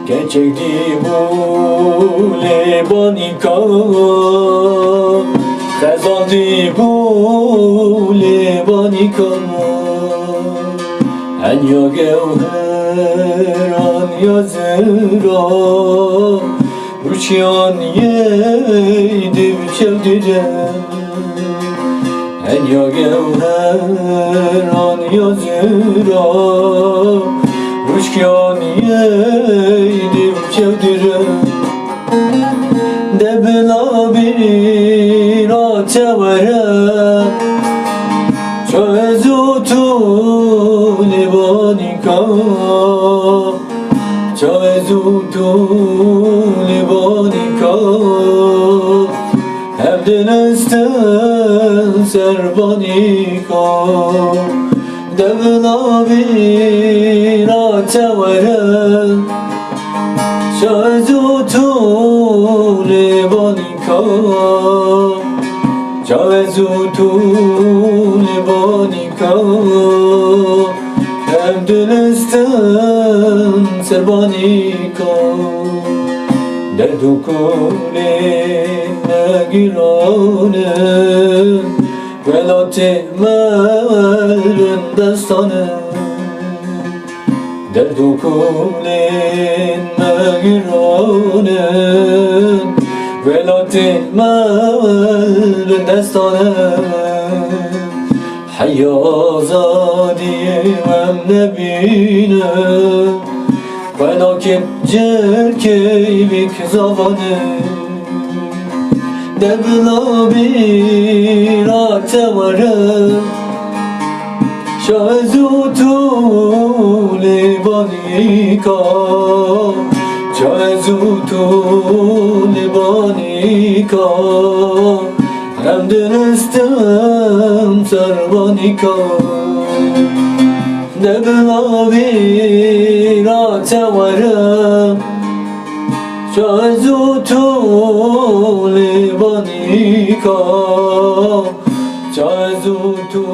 Geçekti bu lebanika Kazandı bu lebanika En ya gevher an yazıra Uçyan yedim çevdirem En ya gevher an yazıra Uçyan yedim çevdirem De bela bir atevere Çözutu libanika Çözutu libanika Evden esten serbanika De bela bir atevere Çözutu libanika Çözutu libanika Evden esten serbanika Derdukule girane Velate melün destane Derdukule girane Velate melün destane Hayya azadi ve nebine Felaket cerkeybik zavane Debla bir atevare Şazutu libanika Şazutu libanika Hemden estem serbanika Debla bir atevare Çözutu libanika Çözutu